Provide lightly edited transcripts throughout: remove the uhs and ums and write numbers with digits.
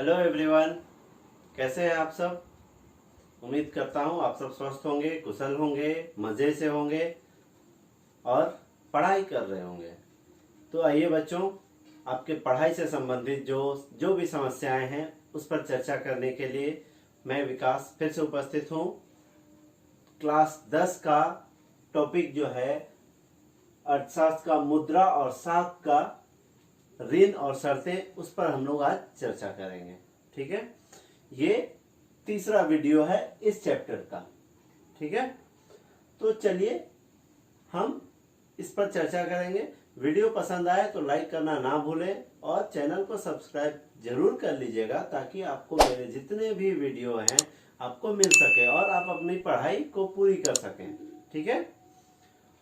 Hello everyone, कैसे हैं आप सब। उम्मीद करता हूं आप सब स्वस्थ होंगे, कुशल होंगे, मज़े से होंगे और पढ़ाई कर रहे होंगे। तो आइए बच्चों, आपके पढ़ाई से संबंधित जो जो भी समस्याएं हैं उस पर चर्चा करने के लिए मैं विकास फिर से उपस्थित हूं। क्लास 10 का टॉपिक जो है अर्थशास्त्र का मुद्रा और साख का ऋण और शर्तें, उस पर हम लोग आज चर्चा करेंगे। ठीक है, ये तीसरा वीडियो है इस चैप्टर का। ठीक है, तो चलिए हम इस पर चर्चा करेंगे। वीडियो पसंद आए तो लाइक करना ना भूलें और चैनल को सब्सक्राइब जरूर कर लीजिएगा, ताकि आपको मेरे जितने भी वीडियो हैं आपको मिल सके और आप अपनी पढ़ाई को पूरी कर सकें। ठीक है,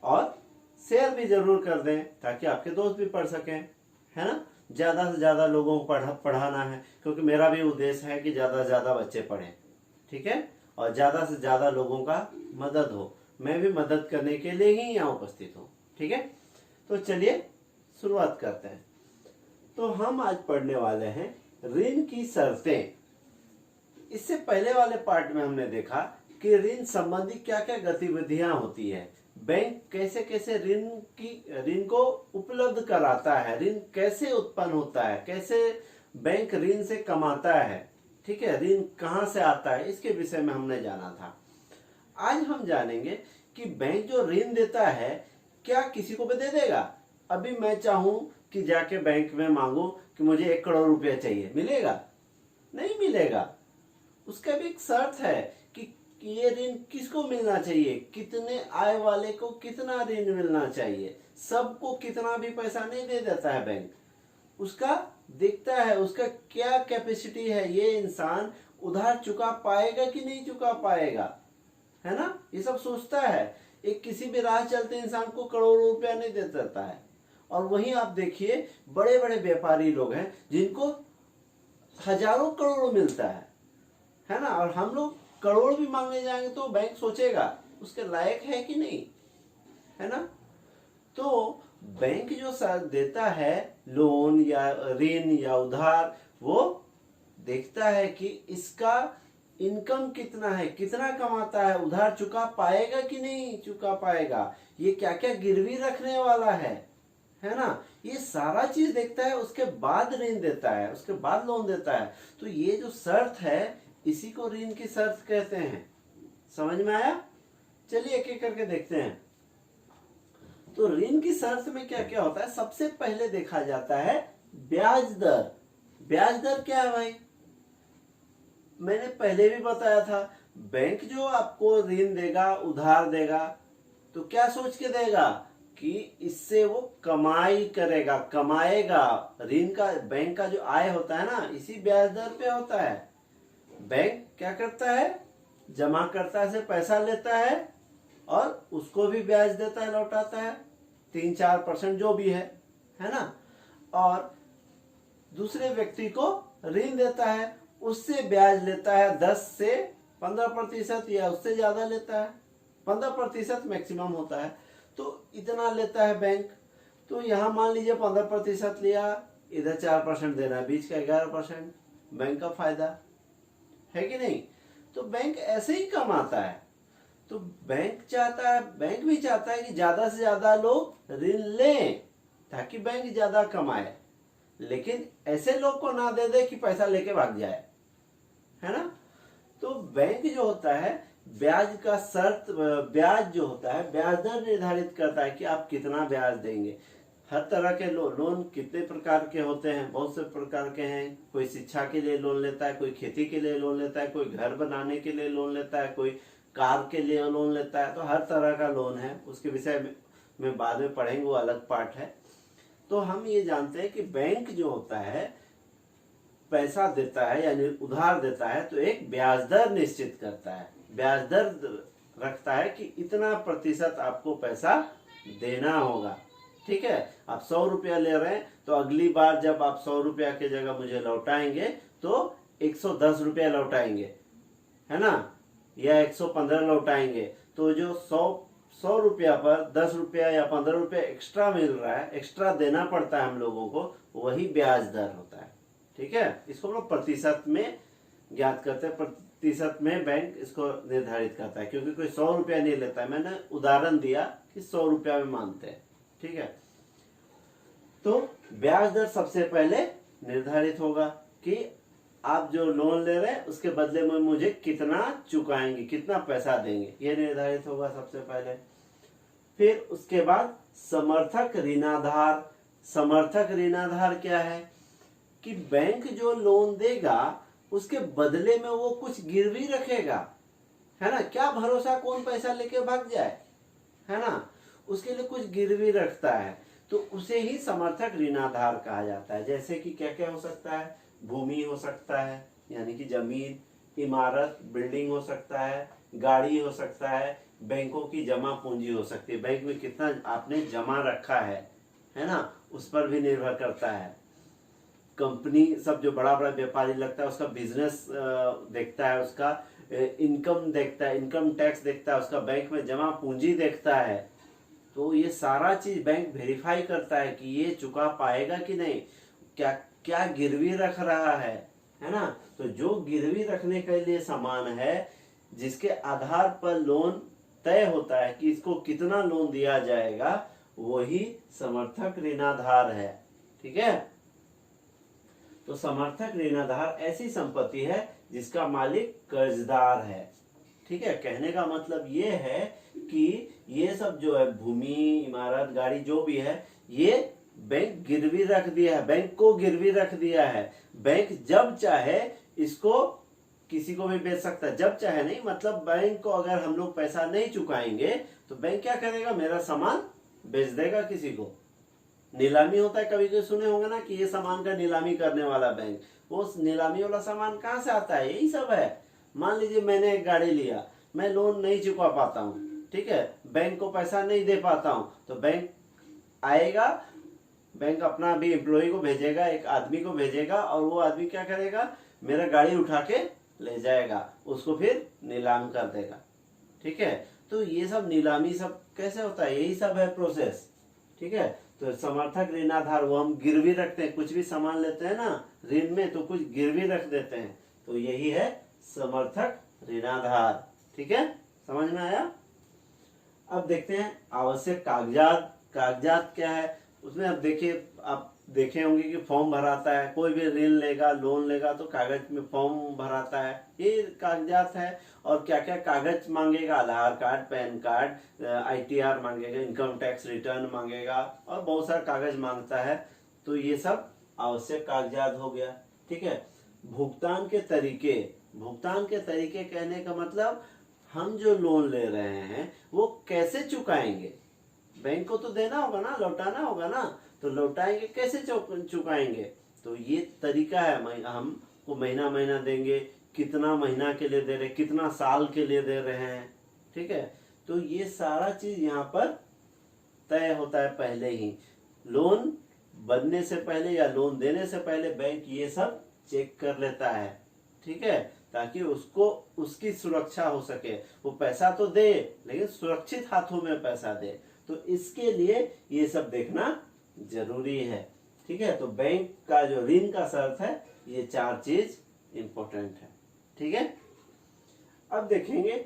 और शेयर भी जरूर कर दें ताकि आपके दोस्त भी पढ़ सकें, है ना। ज़्यादा से ज़्यादा लोगों को पढ़ाना है, क्योंकि मेरा भी उद्देश्य है कि ज़्यादा से ज़्यादा बच्चे पढ़ें। ठीक है, और ज़्यादा से ज़्यादा लोगों का मदद हो। मैं भी मदद करने के लिए ही यहाँ उपस्थित हूँ। ठीक है, तो चलिए शुरुआत करते हैं। तो हम आज पढ़ने वाले हैं ऋण की शर्तें। इससे पहले वाले पार्ट में हमने देखा कि ऋण संबंधी क्या क्या गतिविधियां होती है, बैंक कैसे कैसे ऋण को उपलब्ध कराता है, ऋण कैसे उत्पन्न होता है, कैसे बैंक ऋण से कमाता है। ठीक है, ऋण कहाँ से आता है, इसके विषय में हमने जाना था। आज हम जानेंगे कि बैंक जो ऋण देता है क्या किसी को भी दे देगा। अभी मैं चाहूं कि जाके बैंक में मांगू कि मुझे 1 करोड़ रुपया चाहिए, मिलेगा? नहीं मिलेगा। उसका भी एक शर्त है कि ये ऋण किसको मिलना चाहिए, कितने आय वाले को कितना ऋण मिलना चाहिए। सबको कितना भी पैसा नहीं दे देता है बैंक, उसका देखता है उसका क्या कैपेसिटी है, ये इंसान उधार चुका पाएगा कि नहीं चुका पाएगा, है ना। ये सब सोचता है। एक किसी भी राह चलते इंसान को करोड़ों रुपया नहीं दे देता है। और वहीं आप देखिए बड़े बड़े व्यापारी लोग हैं जिनको हजारों करोड़ों मिलता है ना। और हम लोग करोड़ भी मांगने जाएंगे तो बैंक सोचेगा उसके लायक है कि नहीं, है ना। तो बैंक जो देता है लोन या ऋण या उधार, वो देखता है कि इसका इनकम कितना है, कितना कमाता है, उधार चुका पाएगा कि नहीं चुका पाएगा, ये क्या क्या गिरवी रखने वाला है ना। ये सारा चीज देखता है, उसके बाद ऋण देता है, उसके बाद लोन देता है। तो ये जो शर्त है इसी को ऋण की शर्त कहते हैं। समझ में आया? चलिए एक एक करके देखते हैं। तो ऋण की शर्त में क्या क्या होता है, सबसे पहले देखा जाता है ब्याज दर। ब्याज दर क्या है भाई? मैंने पहले भी बताया था, बैंक जो आपको ऋण देगा, उधार देगा, तो क्या सोच के देगा कि इससे वो कमाई करेगा, कमाएगा। ऋण का, बैंक का जो आय होता है ना, इसी ब्याज दर पे होता है। बैंक क्या करता है, जमा करता है, से पैसा लेता है और उसको भी ब्याज देता है, लौटाता है 3-4% जो भी है ना। और दूसरे व्यक्ति को ऋण देता है, उससे ब्याज लेता है 10 से 15% या उससे ज्यादा लेता है। 15% मैक्सिमम होता है, तो इतना लेता है बैंक। तो यहाँ मान लीजिए 15% लिया, इधर 4% देना है, बीच का 11% बैंक का फायदा है कि नहीं। तो बैंक ऐसे ही कमाता है। तो बैंक भी चाहता है कि ज्यादा से ज्यादा लोग ऋण लें ताकि बैंक ज्यादा कमाए, लेकिन ऐसे लोग को ना दे दे कि पैसा लेके भाग जाए, है ना। तो बैंक जो होता है ब्याज का शर्त, ब्याज जो होता है ब्याज दर निर्धारित करता है कि आप कितना ब्याज देंगे। हर तरह के लोन कितने प्रकार के होते हैं, बहुत से प्रकार के हैं। कोई शिक्षा के लिए लोन लेता है, कोई खेती के लिए लोन लेता है, कोई घर बनाने के लिए लोन लेता है, कोई कार के लिए लोन लेता है। तो हर तरह का लोन है, उसके विषय में बाद में पढ़ेंगे, वो अलग पार्ट है। तो हम ये जानते हैं कि बैंक जो होता है पैसा देता है यानी उधार देता है, तो एक ब्याज दर निश्चित करता है, ब्याज दर रखता है कि इतना प्रतिशत आपको पैसा देना होगा। ठीक है, आप 100 रुपया ले रहे हैं, तो अगली बार जब आप 100 रुपया की जगह मुझे लौटाएंगे तो 110 रुपया लौटाएंगे, है ना, या 115 लौटाएंगे। तो जो 100 रुपया पर 10 रुपया या 15 रुपया एक्स्ट्रा मिल रहा है, एक्स्ट्रा देना पड़ता है हम लोगों को, वही ब्याज दर होता है। ठीक है, इसको हम लोग प्रतिशत में ज्ञात करते हैं, प्रतिशत में बैंक इसको निर्धारित करता है, क्योंकि कोई 100 रुपया नहीं लेता है। मैंने उदाहरण दिया कि 100 रुपया में मानते हैं, ठीक है। तो ब्याज दर सबसे पहले निर्धारित होगा कि आप जो लोन ले रहे हैं उसके बदले में मुझे कितना चुकाएंगे, कितना पैसा देंगे, ये निर्धारित होगा सबसे पहले। फिर उसके बाद समर्थक ऋणाधार। समर्थक ऋणाधार क्या है कि बैंक जो लोन देगा उसके बदले में वो कुछ गिरवी रखेगा, है ना। क्या भरोसा कौन पैसा लेके भाग जाए, है ना, उसके लिए कुछ गिरवी रखता है, तो उसे ही समर्थक ऋणाधार कहा जाता है। जैसे कि क्या क्या हो सकता है, भूमि हो सकता है, यानी कि जमीन, इमारत, बिल्डिंग हो सकता है, गाड़ी हो सकता है, बैंकों की जमा पूंजी हो सकती है, बैंक में कितना आपने जमा रखा है ना, उस पर भी निर्भर करता है। कंपनी सब जो बड़ा बड़ा व्यापारी लगता है उसका बिजनेस देखता है, उसका इनकम देखता है, इनकम टैक्स देखता है, उसका बैंक में जमा पूंजी देखता है। तो ये सारा चीज बैंक वेरीफाई करता है कि ये चुका पाएगा कि नहीं, क्या क्या गिरवी रख रहा है ना। तो जो गिरवी रखने के लिए सामान है, जिसके आधार पर लोन तय होता है कि इसको कितना लोन दिया जाएगा, वही समर्थक ऋणाधार है, ठीक है। तो समर्थक ऋणाधार ऐसी संपत्ति है जिसका मालिक कर्जदार है, ठीक है। कहने का मतलब ये है कि ये सब जो है भूमि, इमारत, गाड़ी जो भी है, ये बैंक गिरवी रख दिया है, बैंक को गिरवी रख दिया है। बैंक जब चाहे इसको किसी को भी बेच सकता है, जब चाहे नहीं, मतलब बैंक को अगर हम लोग पैसा नहीं चुकाएंगे तो बैंक क्या करेगा, मेरा सामान बेच देगा किसी को। नीलामी होता है, कभी कभी सुने होंगे ना कि ये सामान का नीलामी करने वाला बैंक। वो नीलामी वाला सामान कहाँ से आता है, यही सब है। मान लीजिए मैंने एक गाड़ी लिया, मैं लोन नहीं चुका पाता हूँ, ठीक है, बैंक को पैसा नहीं दे पाता हूँ, तो बैंक आएगा, बैंक अपना भी एम्प्लॉय को भेजेगा, एक आदमी को भेजेगा, और वो आदमी क्या करेगा, मेरा गाड़ी उठा के ले जाएगा, उसको फिर नीलाम कर देगा, ठीक है। तो ये सब नीलामी सब कैसे होता है, यही सब है प्रोसेस, ठीक है। तो समर्थक ऋणाधार, वो हम गिरवी रखते हैं, कुछ भी सामान लेते हैं ना ऋण में, तो कुछ गिरवी रख देते हैं, तो यही है समर्थक ऋणाधार, ठीक है, समझ में आया। अब देखते हैं आवश्यक कागजात। कागजात क्या है, उसमें अब देखिए, आप देखे होंगे कि फॉर्म भराता है, कोई भी ऋण लेगा, लोन लेगा तो कागज में फॉर्म भराता है, ये कागजात है। और क्या क्या कागज मांगेगा, आधार कार्ड, पैन कार्ड, ITR मांगेगा, इनकम टैक्स रिटर्न मांगेगा, और बहुत सारा कागज मांगता है। तो ये सब आवश्यक कागजात हो गया, ठीक है। भुगतान के तरीके। भुगतान के तरीके कहने का मतलब, हम जो लोन ले रहे हैं वो कैसे चुकाएंगे, बैंक को तो देना होगा ना, लौटाना होगा ना, तो लौटाएंगे कैसे, चुकाएंगे, तो ये तरीका है। हमको महीना महीना देंगे, कितना महीना के लिए दे रहे, कितना साल के लिए दे रहे हैं, ठीक है। तो ये सारा चीज यहाँ पर तय होता है पहले ही। लोन बनने से पहले या लोन देने से पहले बैंक ये सब चेक कर लेता है, ठीक है, ताकि उसको उसकी सुरक्षा हो सके। वो पैसा तो दे, लेकिन सुरक्षित हाथों में पैसा दे, तो इसके लिए ये सब देखना जरूरी है, ठीक है। तो बैंक का जो ऋण का शर्त है, ये 4 चीज इंपॉर्टेंट है, ठीक है। अब देखेंगे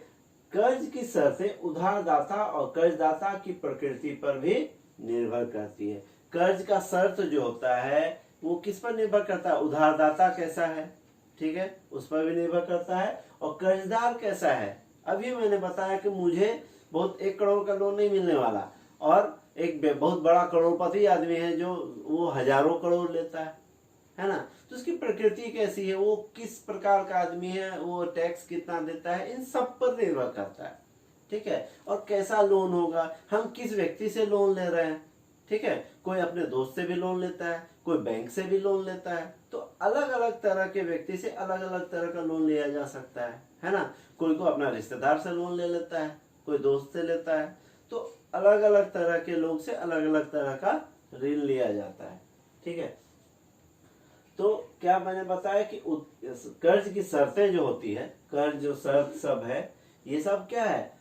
कर्ज की शर्तें उधारदाता और कर्जदाता की प्रकृति पर भी निर्भर करती है। कर्ज का शर्त जो होता है वो किस पर निर्भर करता है, उधारदाता कैसा है, ठीक है, उस पर भी निर्भर करता है, और कर्जदार कैसा है। अभी मैंने बताया कि मुझे बहुत 1 करोड़ का लोन नहीं मिलने वाला, और एक बहुत बड़ा करोड़पति आदमी है जो वो हजारों करोड़ लेता है ना। तो उसकी प्रकृति कैसी है, वो किस प्रकार का आदमी है, वो टैक्स कितना देता है, इन सब पर निर्भर करता है, ठीक है। और कैसा लोन होगा, हम किस व्यक्ति से लोन ले रहे हैं, ठीक है। कोई अपने दोस्त से भी लोन लेता है, कोई बैंक से भी लोन लेता है, तो अलग अलग तरह के व्यक्ति से अलग अलग तरह का लोन लिया जा सकता है ना। कोई को अपना रिश्तेदार से लोन ले लेता है, कोई दोस्त से लेता है, तो अलग अलग तरह के लोग से अलग अलग तरह का ऋण लिया जाता है, ठीक है। तो क्या मैंने बताया कि कर्ज की शर्तें जो होती है, कर्ज जो शर्त सब है, ये सब क्या है,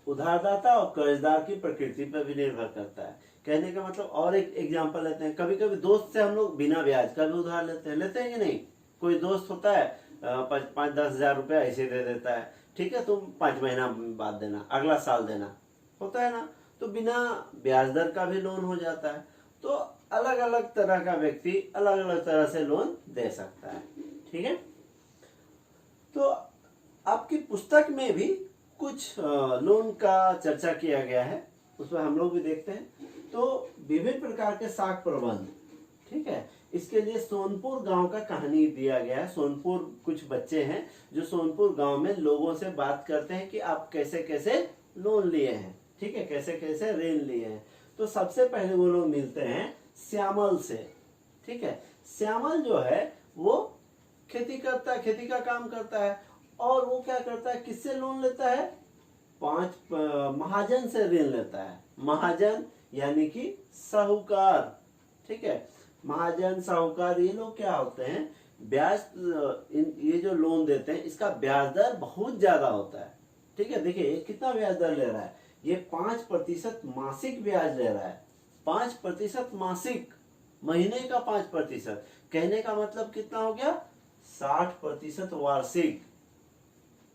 उधारदाता और कर्जदार की प्रकृति पर भी निर्भर करता है। कहने का मतलब और एक एग्जांपल लेते हैं, कभी कभी दोस्त से हम लोग बिना ब्याज का भी उधार लेते हैं कि नहीं। कोई दोस्त होता है 5-10 हज़ार रुपया ऐसे दे देता है, ठीक है तुम 5 महीना बाद देना, अगला साल देना, होता है ना। तो बिना ब्याज दर का भी लोन हो जाता है। तो अलग अलग तरह का व्यक्ति अलग अलग तरह से लोन दे सकता है, ठीक है। तो आपकी पुस्तक में भी कुछ लोन का चर्चा किया गया है, उसमें हम लोग भी देखते हैं। तो विभिन्न प्रकार के साख प्रबंध, ठीक है, इसके लिए सोनपुर गांव का कहानी दिया गया है। सोनपुर कुछ बच्चे हैं जो सोनपुर गांव में लोगों से बात करते हैं कि आप कैसे कैसे लोन लिए हैं, ठीक है, कैसे कैसे ऋण लिए हैं। तो सबसे पहले वो लोग मिलते हैं श्यामल से, ठीक है। श्यामल जो है वो खेती करता है, खेती का काम करता है, और वो क्या करता है, किससे लोन लेता है, 5 महाजन से ऋण लेता है। महाजन यानी कि साहूकार, ठीक है। महाजन साहूकार ये लोग क्या होते हैं, ब्याज ये जो लोन देते हैं इसका ब्याज दर बहुत ज्यादा होता है, ठीक है। देखिए ये कितना ब्याज दर ले रहा है, ये 5% मासिक ब्याज ले रहा है, 5% मासिक, महीने का 5%, कहने का मतलब कितना हो गया, 60% वार्षिक।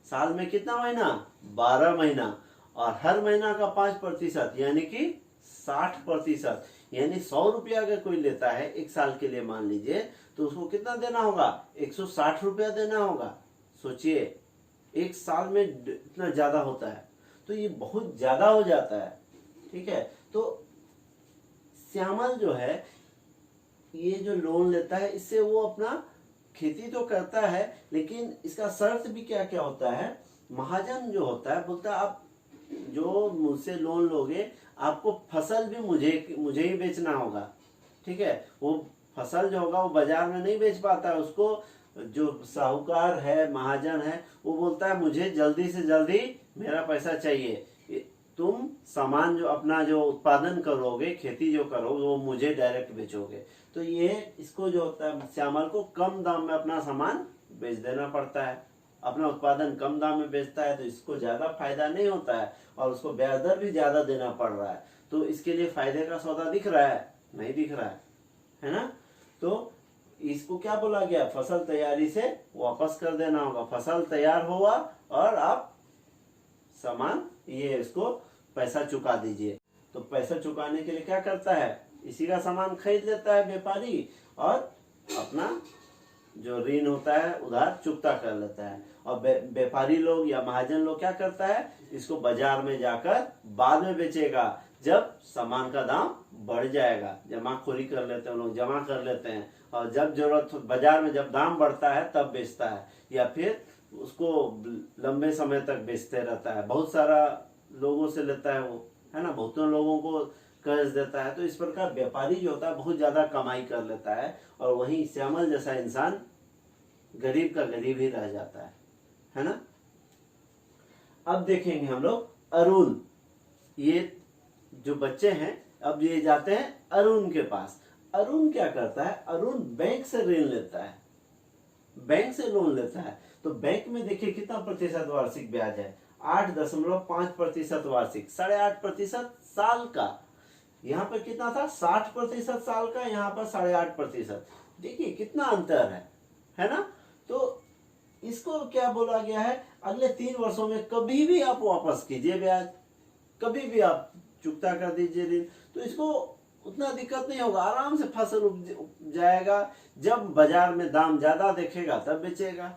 साल में कितना महीना, 12 महीना, और हर महीना का 5% यानी कि 60%, यानी 100 रुपया अगर कोई लेता है एक साल के लिए मान लीजिए, तो उसको कितना देना होगा, 160 रुपया देना होगा। सोचिए एक साल में इतना ज्यादा होता है, तो ये बहुत ज्यादा हो जाता है, ठीक है। तो श्यामल जो है ये जो लोन लेता है इससे वो अपना खेती तो करता है, लेकिन इसका शर्त भी क्या क्या होता है, महाजन जो होता है बोलता है आप जो मुझसे लोन लोगे आपको फसल भी मुझे ही बेचना होगा, ठीक है। वो फसल जो होगा वो बाजार में नहीं बेच पाता है, उसको जो साहूकार है, महाजन है, वो बोलता है मुझे जल्दी से जल्दी मेरा पैसा चाहिए, तुम सामान जो अपना जो उत्पादन करोगे, खेती जो करोगे वो मुझे डायरेक्ट बेचोगे। तो ये इसको जो होता है श्यामल को कम दाम में अपना सामान बेच देना पड़ता है, अपना उत्पादन कम दाम में बेचता है, तो इसको ज्यादा फायदा नहीं होता है और उसको ब्याज दर भी ज्यादा देना पड़ रहा है। तो इसके लिए फायदे का सौदा दिख रहा है, नहीं दिख रहा है ना। तो इसको क्या बोला गया, फसल तैयारी से वापस कर देना होगा। फसल तैयार हुआ और आप सामान ये इसको पैसा चुका दीजिए। तो पैसा चुकाने के लिए क्या करता है, इसी का सामान खरीद लेता है व्यापारी और अपना जो ऋण होता है उधार चुकता कर लेता है। और व्यापारी लोग या महाजन लोग क्या करता है, इसको बाजार में जाकर बाद में बेचेगा जब सामान का दाम बढ़ जाएगा। जमाखोरी कर लेते हैं लोग, जमा कर लेते हैं, और जब जरूरत बाजार में जब दाम बढ़ता है तब बेचता है, या फिर उसको लंबे समय तक बेचते रहता है। बहुत सारा लोगों से लेता है वो, है ना, बहुतों लोगों को कर्ज देता है। तो इस प्रकार व्यापारी जो होता है बहुत ज्यादा कमाई कर लेता है, और वहीं श्यामल जैसा इंसान गरीब का गरीब ही रह जाता है ना। अब देखेंगे हम लोग अरुण, ये जो बच्चे हैं अब ये जाते हैं अरुण के पास। अरुण क्या करता है, अरुण बैंक से ऋण लेता है, बैंक से लोन लेता है। तो बैंक में देखिए कितना प्रतिशत वार्षिक ब्याज है, 8.5% वार्षिक, 8.5% साल का। यहाँ पर कितना था, 60% साल का, यहाँ पर 8.5%। देखिए कितना अंतर है ना। तो इसको क्या बोला गया है, अगले 3 वर्षों में कभी भी आप वापस कीजिए ब्याज, कभी भी आप चुकता कर दीजिए ऋण, तो इसको उतना दिक्कत नहीं होगा, आराम से फसल उग जाएगा। जब बाजार में दाम ज्यादा देखेगा तब बेचेगा,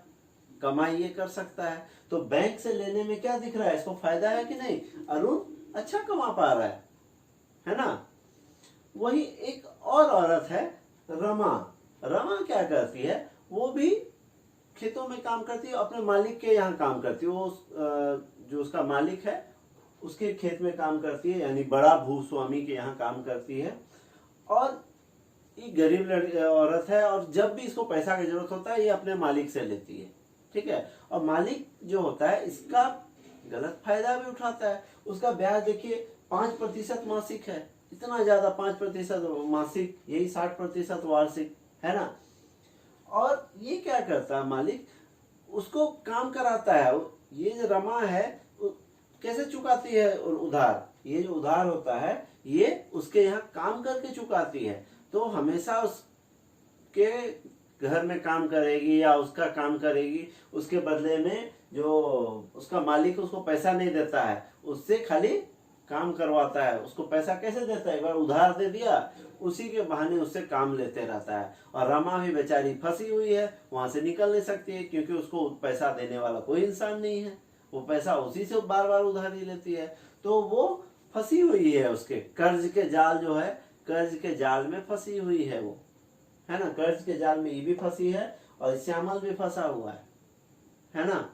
कमाई ये कर सकता है। तो बैंक से लेने में क्या दिख रहा है, इसको फायदा है कि नहीं, अरुण अच्छा कमा पा रहा है ना। वही एक और औरत है रमा। रमा क्या करती है, वो भी खेतों में काम करती है, अपने मालिक के यहाँ काम करती है। वो जो उसका मालिक है उसके खेत में काम करती है, यानी बड़ा भूस्वामी के यहाँ काम करती है। और ये गरीब औरत है, और जब भी इसको पैसा की जरूरत होता है ये अपने मालिक से लेती है, ठीक है। और मालिक जो होता है इसका गलत फायदा भी उठाता है। उसका ब्याज देखिए 5% मासिक है, इतना ज्यादा 5% मासिक, यही 60% वार्षिक, है ना। और ये क्या करता है मालिक, उसको काम कराता है। ये जो रमा है कैसे चुकाती है उधार, ये जो उधार होता है ये उसके यहाँ काम करके चुकाती है, तो हमेशा उसके घर में काम करेगी या उसका काम करेगी, उसके बदले में जो उसका मालिक उसको पैसा नहीं देता है, उससे खाली काम करवाता है। उसको पैसा कैसे देता है, एक बार उधार दे दिया, उसी के बहाने उससे काम लेते रहता है। और रमा भी बेचारी फंसी हुई है, वहां से निकल नहीं सकती है, क्योंकि उसको पैसा देने वाला कोई इंसान नहीं है, वो पैसा उसी से बार बार उधारी लेती है। तो वो फंसी हुई है, उसके कर्ज के जाल जो है, कर्ज के जाल में फंसी हुई है वो, है ना। कर्ज के जाल में ये भी फंसी है और श्यामल भी फंसा हुआ है ना।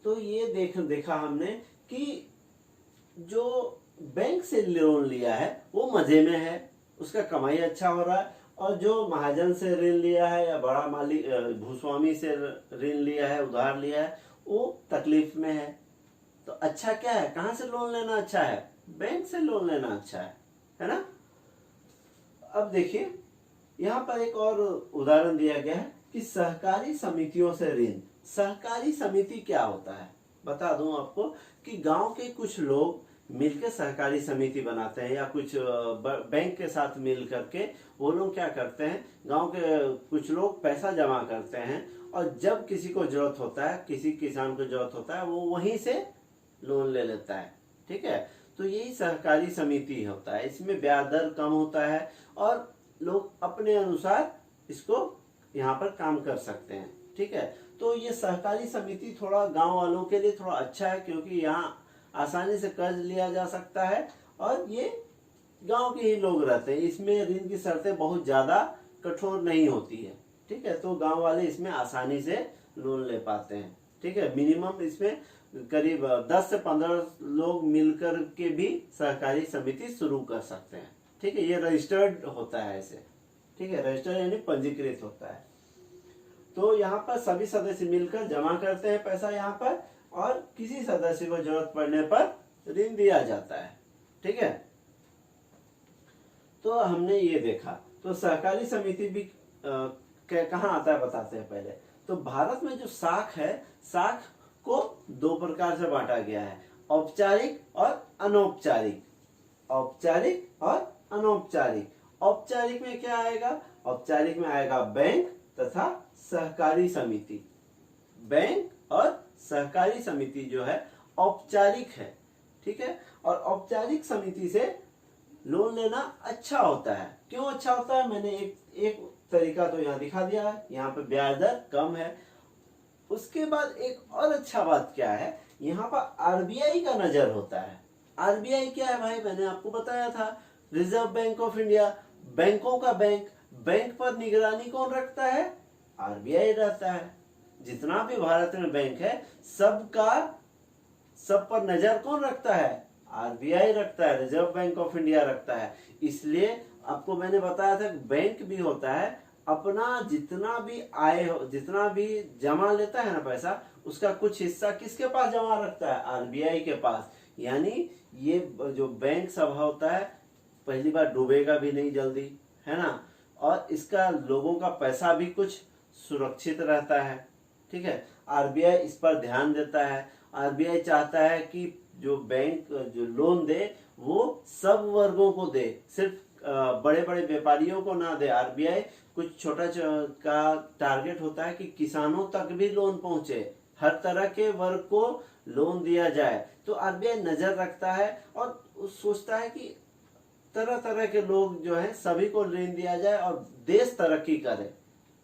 तो ये देखा हमने कि जो बैंक से लोन लिया है वो मजे में है, उसका कमाई अच्छा हो रहा है, और जो महाजन से ऋण लिया है या बड़ा मालिक भूस्वामी से ऋण लिया है, उधार लिया है, वो तकलीफ में है। तो अच्छा क्या है, कहाँ से लोन लेना अच्छा है, बैंक से लोन लेना अच्छा है ना। अब देखिए यहाँ पर एक और उदाहरण दिया गया है कि सहकारी समितियों से ऋण। सहकारी समिति क्या होता है, बता दूं आपको कि गांव के कुछ लोग मिलकर सहकारी समिति बनाते हैं, या कुछ बैंक के साथ मिल करके वो लोग क्या करते हैं, गांव के कुछ लोग पैसा जमा करते हैं, और जब किसी को जरूरत होता है, किसी किसान को जरूरत होता है, वो वहीं से लोन ले लेता है। ठीक है, तो यही सहकारी समिति होता है। इसमें ब्याज दर कम होता है और लोग अपने अनुसार इसको यहाँ पर काम कर सकते हैं। ठीक है, तो ये सहकारी समिति थोड़ा गांव वालों के लिए थोड़ा अच्छा है, क्योंकि यहाँ आसानी से कर्ज लिया जा सकता है और ये गांव के ही लोग रहते हैं। इसमें ऋण की शर्तें बहुत ज्यादा कठोर नहीं होती है। ठीक है, तो गांव वाले इसमें आसानी से लोन ले पाते हैं। ठीक है, मिनिमम इसमें करीब 10 से 15 लोग मिलकर के भी सहकारी समिति शुरू कर सकते हैं। ठीक है, ये रजिस्टर्ड होता है ऐसे। ठीक है, रजिस्टर्ड यानी पंजीकृत होता है। तो यहाँ पर सभी सदस्य मिलकर जमा करते हैं पैसा यहाँ पर, और किसी सदस्य को जरूरत पड़ने पर ऋण दिया जाता है। ठीक है, तो हमने ये देखा। तो सहकारी समिति भी कहाँ आता है बताते हैं पहले। तो भारत में जो साख है, साख को दो प्रकार से बांटा गया है, औपचारिक और अनौपचारिक। औपचारिक और अनौपचारिक। औपचारिक में क्या आएगा, औपचारिक में आएगा बैंक तथा सहकारी समिति। बैंक और सहकारी समिति जो है औपचारिक है। ठीक है, और औपचारिक समिति से लोन लेना अच्छा होता है। क्यों अच्छा होता है, मैंने एक तरीका तो यहाँ दिखा दिया है, यहाँ पे ब्याज दर कम है। उसके बाद एक और अच्छा बात क्या है, यहाँ पर आरबीआई का नजर होता है। आरबीआई क्या है भाई, मैंने आपको बताया था, रिजर्व बैंक ऑफ इंडिया, बैंकों का बैंक। बैंक पर निगरानी कौन रखता है, आरबीआई रहता है। जितना भी भारत में बैंक है सब पर नजर कौन रखता है, आरबीआई रखता है, रिजर्व बैंक ऑफ इंडिया रखता है। इसलिए आपको मैंने बताया था बैंक भी होता है, अपना जितना भी आय हो, जितना भी जमा लेता है ना पैसा, उसका कुछ हिस्सा किसके पास जमा रखता है, आरबीआई के पास। यानी ये जो बैंक सभा होता है, पहली बार डूबेगा भी नहीं जल्दी, है ना, और इसका लोगों का पैसा भी कुछ सुरक्षित रहता है। ठीक है, आरबीआई इस पर ध्यान देता है। आरबीआई चाहता है कि जो बैंक जो लोन दे वो सब वर्गों को दे, सिर्फ बड़े बड़े व्यापारियों को ना दे। आरबीआई कुछ छोटा का टारगेट होता है कि किसानों तक भी लोन पहुंचे, हर तरह के वर्ग को लोन दिया जाए। तो आरबीआई नजर रखता है और सोचता है कि तरह तरह के लोग जो है सभी को ऋण दिया जाए और देश तरक्की करे।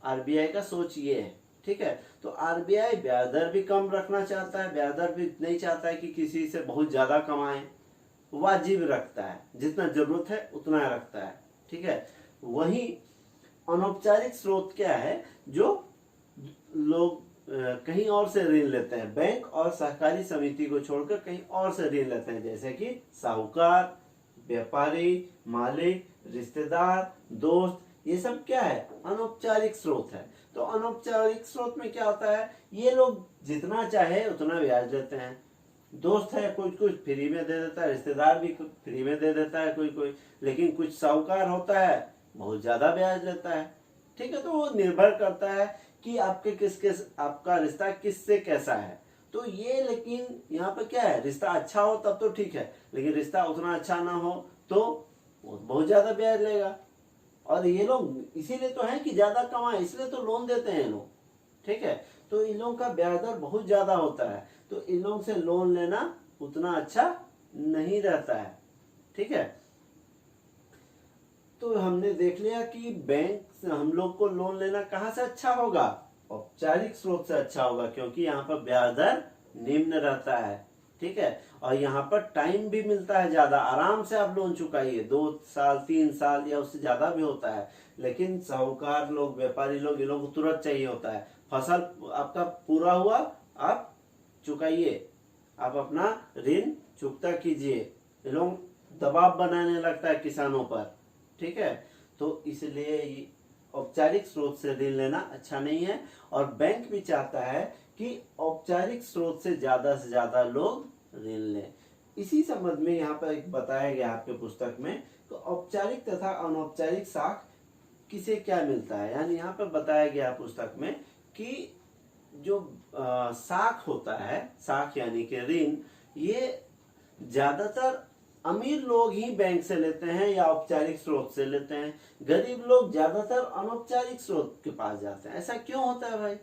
आरबीआई का सोच ये है। ठीक है, तो आरबीआई ब्याज दर भी कम रखना चाहता है, ब्याज दर भी नहीं चाहता है कि किसी से बहुत ज्यादा कमाए, वाजिब रखता है, जितना जरूरत है उतना रखता है। ठीक है, वही अनौपचारिक स्रोत क्या है, जो लोग कहीं और से ऋण लेते हैं, बैंक और सहकारी समिति को छोड़कर कहीं और से ऋण लेते हैं, जैसे कि साहूकार, व्यापारी, मालिक, रिश्तेदार, दोस्त, ये सब क्या है, अनौपचारिक स्रोत है। तो अनौपचारिक स्रोत में क्या होता है, ये लोग जितना चाहे उतना ब्याज लेते हैं। दोस्त है कुछ कुछ फ्री में दे देता है, रिश्तेदार भी फ्री में दे देता है कोई कोई, लेकिन कुछ साहूकार होता है बहुत ज्यादा ब्याज लेता है। ठीक है, तो वो निर्भर करता है कि आपका रिश्ता किससे कैसा है। तो ये लेकिन यहाँ पे क्या है, रिश्ता अच्छा हो तब तो ठीक है, लेकिन रिश्ता उतना अच्छा ना हो तो बहुत ज्यादा ब्याज लेगा। और ये लोग इसीलिए तो है कि ज्यादा कमाए, इसलिए तो लोन देते हैं लोग, ठीक है। तो इन लोगों का ब्याज दर बहुत ज्यादा होता है, तो इन लोगों से लोन लेना उतना अच्छा नहीं रहता है, ठीक है। तो हमने देख लिया कि बैंक से हम लोग को लोन लेना कहाँ से अच्छा होगा, औपचारिक स्रोत से अच्छा होगा, क्योंकि यहाँ पर ब्याज दर निम्न रहता है, ठीक है। और यहाँ पर टाइम भी मिलता है ज्यादा, आराम से आप लोन चुकाइए, 2 साल 3 साल या उससे ज्यादा भी होता है। लेकिन साहूकार लोग, व्यापारी लोग, इन लोगों को तुरंत चाहिए होता है। फसल आपका पूरा हुआ, आप चुकाइए, आप अपना ऋण चुकता कीजिए। ये लोग दबाव बनाने लगता है किसानों पर, ठीक है। तो इसलिए औपचारिक स्रोत से ऋण लेना अच्छा नहीं है। और बैंक भी चाहता है कि औपचारिक स्रोत से ज्यादा लोग ऋण लें। इसी संबंध में यहाँ पर एक बताया गया आपके पुस्तक में, तो औपचारिक तथा अनौपचारिक साख किसे क्या मिलता है। यानी यहाँ पर बताया गया पुस्तक में कि जो साख होता है, साख यानी कि ऋण, ये ज्यादातर अमीर लोग ही बैंक से लेते हैं या औपचारिक स्रोत से लेते हैं। गरीब लोग ज्यादातर अनौपचारिक स्रोत के पास जाते हैं। ऐसा क्यों होता है भाई?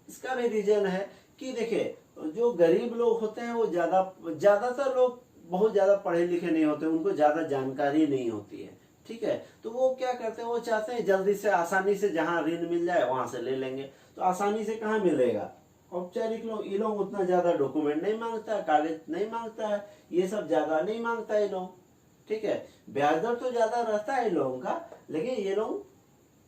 इसका भी रीजन है कि देखिए, जो गरीब लोग होते हैं वो ज्यादातर लोग बहुत ज्यादा पढ़े लिखे नहीं होते, उनको ज्यादा जानकारी नहीं होती है, ठीक है। तो वो क्या करते हैं, वो चाहते हैं जल्दी से आसानी से जहां ऋण मिल जाए वहां से ले लेंगे। तो आसानी से कहाँ मिलेगा? औपचारिक लोग, ये लोग उतना ज्यादा डॉक्यूमेंट नहीं मांगता है, कागज नहीं मांगता है, ये सब ज्यादा नहीं मांगता है ये लोग, ठीक है। ब्याज दर तो ज्यादा रहता है इन लोगों का, लेकिन ये लोग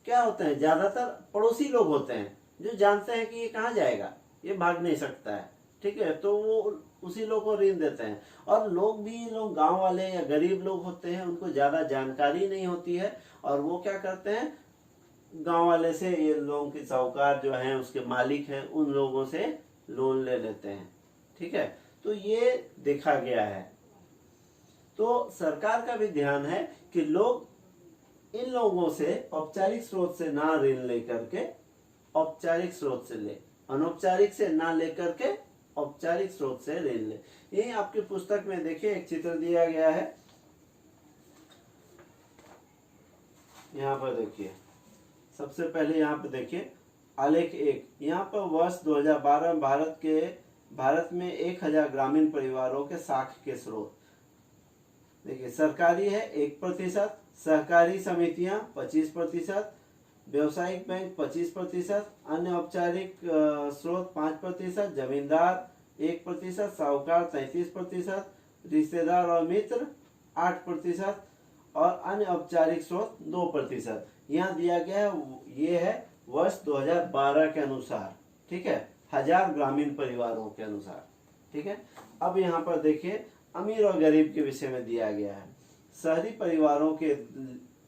क्या होते हैं, ज्यादातर पड़ोसी लोग होते हैं जो जानते हैं कि ये कहाँ जाएगा, ये भाग नहीं सकता है, ठीक है। तो वो उसी लोग को ऋण देते हैं। और लोग भी, लोग गांव वाले या गरीब लोग होते हैं, उनको ज्यादा जानकारी नहीं होती है, और वो क्या करते हैं, गांव वाले से, ये लोगों के साहूकार जो हैं, उसके मालिक हैं, उन लोगों से लोन ले लेते हैं, ठीक है। तो ये देखा गया है। तो सरकार का भी ध्यान है कि लोग इन लोगों से औपचारिक स्रोत से ना ऋण लेकर के औपचारिक स्रोत से ले, अनौपचारिक से ना लेकर के औपचारिक स्रोत से ऋण ले। ये आपकी पुस्तक में देखिए एक चित्र दिया गया है, यहाँ पर देखिए। सबसे पहले यहाँ पे देखिए आलेख 1, यहाँ पर वर्ष 2012 में भारत में 1000 ग्रामीण परिवारों के साख के स्रोत देखिए। सरकारी है 1%, सहकारी समितियां 25%, व्यवसायिक बैंक 25%, अन्य औपचारिक स्रोत 5%, जमींदार 1%, साहूकार 33%, रिश्तेदार और मित्र 8%, और अन्य औपचारिक स्रोत 2%। यहाँ दिया गया है, ये है वर्ष 2012 के अनुसार, ठीक है, 1000 ग्रामीण परिवारों के अनुसार, ठीक है। अब यहाँ पर देखिए अमीर और गरीब के विषय में दिया गया है। शहरी परिवारों के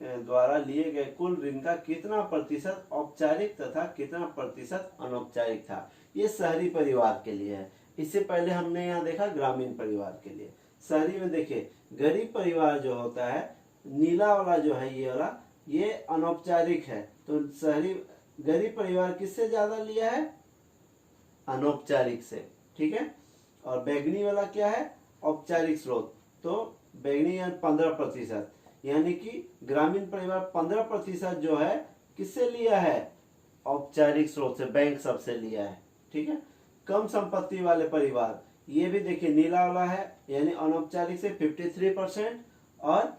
द्वारा लिए गए कुल ऋण का कितना प्रतिशत औपचारिक तथा कितना प्रतिशत अनौपचारिक था। ये शहरी परिवार के लिए है। इससे पहले हमने यहाँ देखा ग्रामीण परिवार के लिए। शहरी में देखिए, गरीब परिवार जो होता है, नीला वाला जो है, ये वाला, ये अनौपचारिक है। तो शहरी गरीब परिवार किससे ज्यादा लिया है? अनौपचारिक से, ठीक है। और बैगनी वाला क्या है? औपचारिक स्रोत। तो बैगनी 15%, यानी कि ग्रामीण परिवार 15% जो है किससे लिया है? औपचारिक स्रोत से, बैंक सबसे लिया है, ठीक है। कम संपत्ति वाले परिवार, ये भी देखिए नीला वाला है, यानी अनौपचारिक से 53% और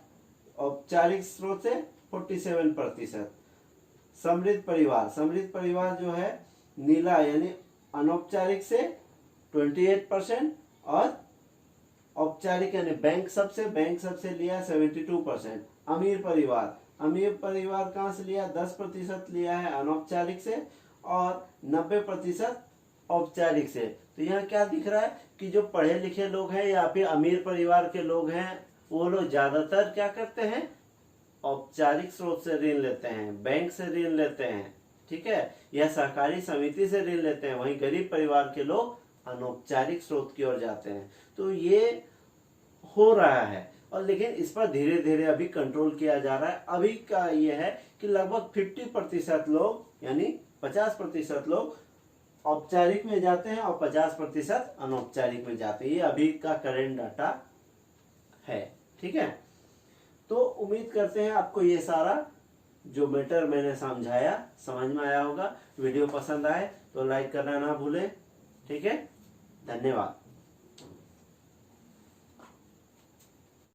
औपचारिक स्रोत से 47%। समृद्ध परिवार जो है नीला, यानी अनौपचारिक से 28% और औपचारिक यानी बैंक सबसे लिया 72%। अमीर परिवार कहाँ से लिया? 10% लिया है अनौपचारिक से और 90% औपचारिक से। तो यहाँ क्या दिख रहा है कि जो पढ़े लिखे लोग हैं या फिर अमीर परिवार के लोग हैं, वो लोग ज्यादातर क्या करते हैं? औपचारिक स्रोत से ऋण लेते हैं, बैंक से ऋण लेते हैं, ठीक है, या सहकारी समिति से ऋण लेते हैं। वहीं गरीब परिवार के लोग अनौपचारिक स्रोत की ओर जाते हैं। तो ये हो रहा है, और लेकिन इस पर धीरे धीरे अभी कंट्रोल किया जा रहा है। अभी का ये है कि लगभग 50% लोग, यानी 50% लोग औपचारिक में जाते हैं और 50% अनौपचारिक में जाते हैं। ये अभी का करंट डाटा है, ठीक है। तो उम्मीद करते हैं आपको ये सारा जो मैटर मैंने समझाया समझ में आया होगा। वीडियो पसंद आए तो लाइक करना ना भूलें, ठीक है। धन्यवाद।